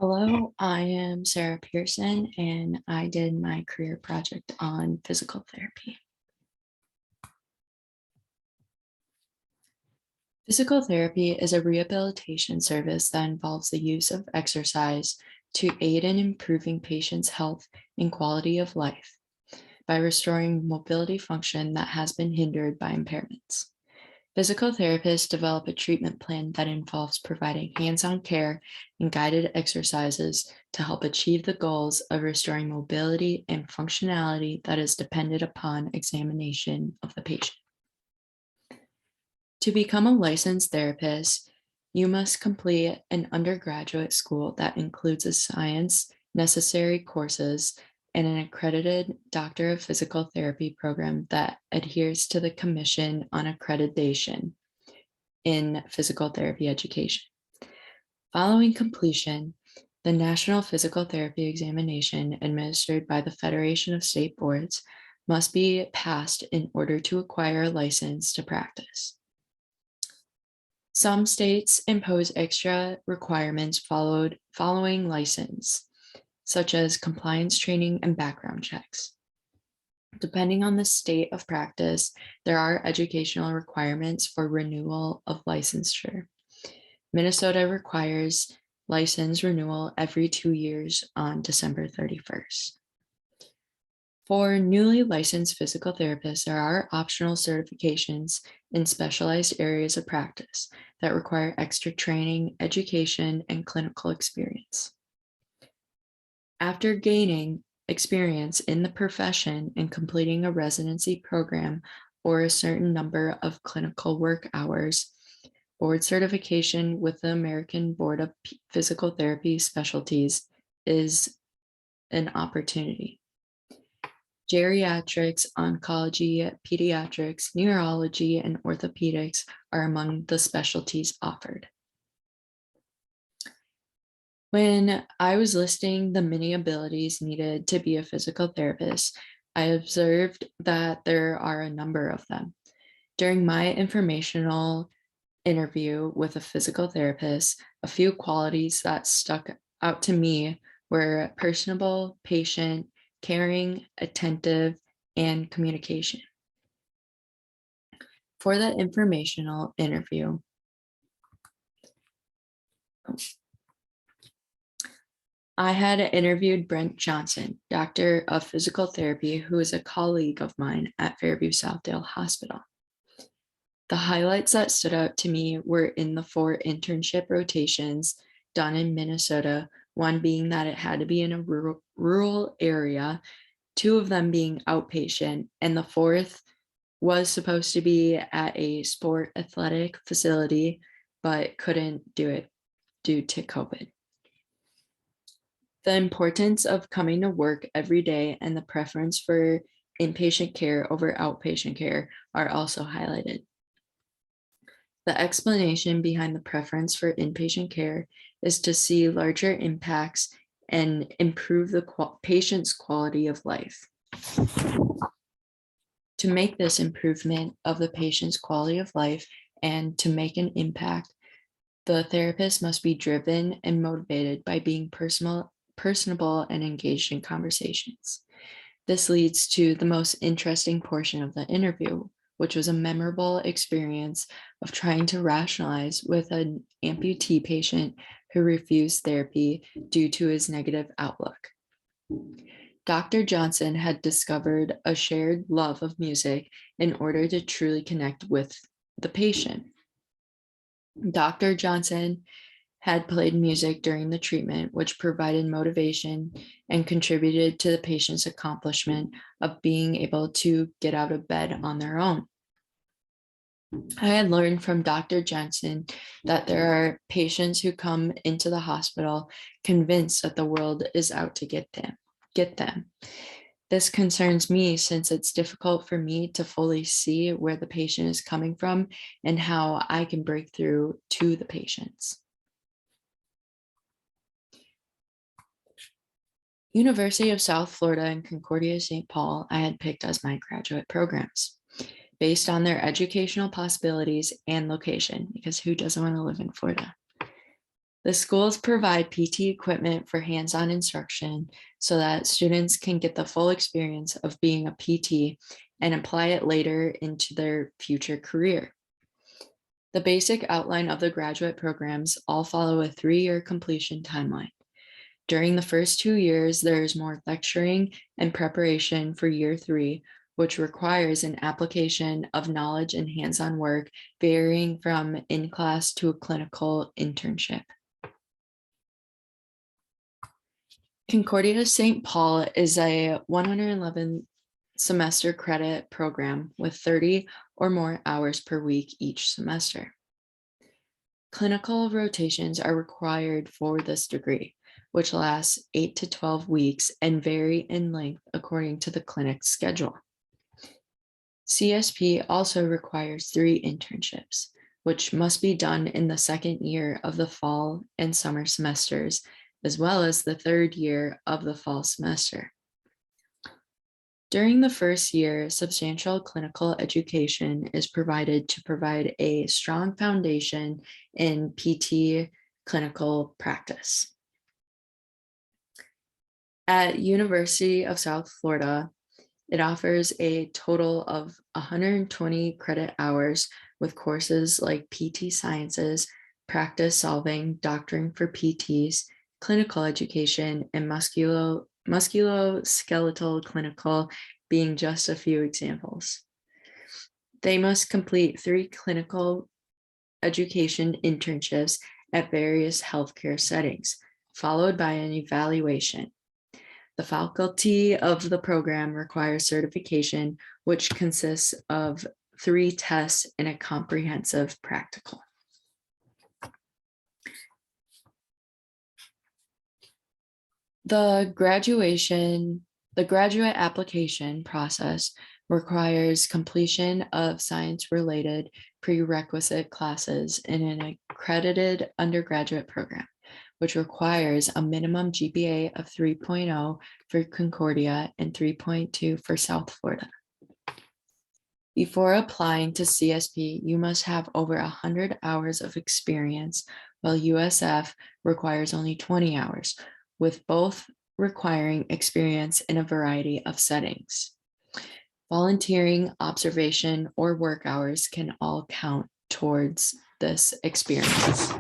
Hello, I am Sarah Pierson, and I did my career project on physical therapy. Physical therapy is a rehabilitation service that involves the use of exercise to aid in improving patients' health and quality of life by restoring mobility function that has been hindered by impairments. Physical therapists develop a treatment plan that involves providing hands-on care and guided exercises to help achieve the goals of restoring mobility and functionality that is dependent upon examination of the patient. To become a licensed therapist, you must complete an undergraduate school that includes a science necessary courses and an accredited Doctor of Physical Therapy program that adheres to the Commission on Accreditation in Physical Therapy Education. Following completion, the National Physical Therapy Examination administered by the Federation of State Boards must be passed in order to acquire a license to practice. Some states impose extra requirements following license, such as compliance training and background checks. Depending on the state of practice, there are educational requirements for renewal of licensure. Minnesota requires license renewal every 2 years on December 31st. For newly licensed physical therapists, there are optional certifications in specialized areas of practice that require extra training, education, and clinical experience. After gaining experience in the profession and completing a residency program or a certain number of clinical work hours, board certification with the American Board of Physical Therapy Specialties is an opportunity. Geriatrics, oncology, pediatrics, neurology, and orthopedics are among the specialties offered. When I was listing the many abilities needed to be a physical therapist, I observed that there are a number of them. During my informational interview with a physical therapist, a few qualities that stuck out to me were personable, patient, caring, attentive, and communication. For the informational interview, I had interviewed Brent Johnson, Doctor of Physical Therapy, who is a colleague of mine at Fairview Southdale Hospital. The highlights that stood out to me were in the 4 internship rotations done in Minnesota, one being that it had to be in a rural area, 2 of them being outpatient, and the 4th was supposed to be at a sport athletic facility, but couldn't do it due to COVID. The importance of coming to work every day and the preference for inpatient care over outpatient care are also highlighted. The explanation behind the preference for inpatient care is to see larger impacts and improve the patient's quality of life. To make this improvement of the patient's quality of life and to make an impact, the therapist must be driven and motivated by being personable and engaged in conversations. This leads to the most interesting portion of the interview, which was a memorable experience of trying to rationalize with an amputee patient who refused therapy due to his negative outlook. Dr. Johnson had discovered a shared love of music in order to truly connect with the patient. Dr. Johnson had played music during the treatment, which provided motivation and contributed to the patient's accomplishment of being able to get out of bed on their own. I had learned from Dr. Johnson that there are patients who come into the hospital convinced that the world is out to get them. This concerns me since it's difficult for me to fully see where the patient is coming from and how I can break through to the patients. University of South Florida and Concordia St. Paul, I had picked as my graduate programs based on their educational possibilities and location, because who doesn't want to live in Florida? The schools provide PT equipment for hands-on instruction so that students can get the full experience of being a PT and apply it later into their future career. The basic outline of the graduate programs all follow a 3-year completion timeline. During the first 2 years, there is more lecturing and preparation for year 3, which requires an application of knowledge and hands-on work varying from in-class to a clinical internship. Concordia St. Paul is a 111 semester credit program with 30 or more hours per week each semester. Clinical rotations are required for this degree, which lasts 8 to 12 weeks and vary in length according to the clinic's schedule. CSP also requires 3 internships, which must be done in the second year of the fall and summer semesters, as well as the third year of the fall semester. During the first year, substantial clinical education is provided to provide a strong foundation in PT clinical practice. At University of South Florida, it offers a total of 120 credit hours with courses like PT Sciences, Practice Solving, Doctoring for PTs, Clinical Education, and Musculoskeletal Clinical being just a few examples. They must complete 3 clinical education internships at various healthcare settings, followed by an evaluation. The faculty of the program requires certification, which consists of 3 tests and a comprehensive practical. The graduate application process requires completion of science-related prerequisite classes in an accredited undergraduate program, which requires a minimum GPA of 3.0 for Concordia and 3.2 for South Florida. Before applying to CSP, you must have over 100 hours of experience, while USF requires only 20 hours, with both requiring experience in a variety of settings. Volunteering, observation, or work hours can all count towards this experience.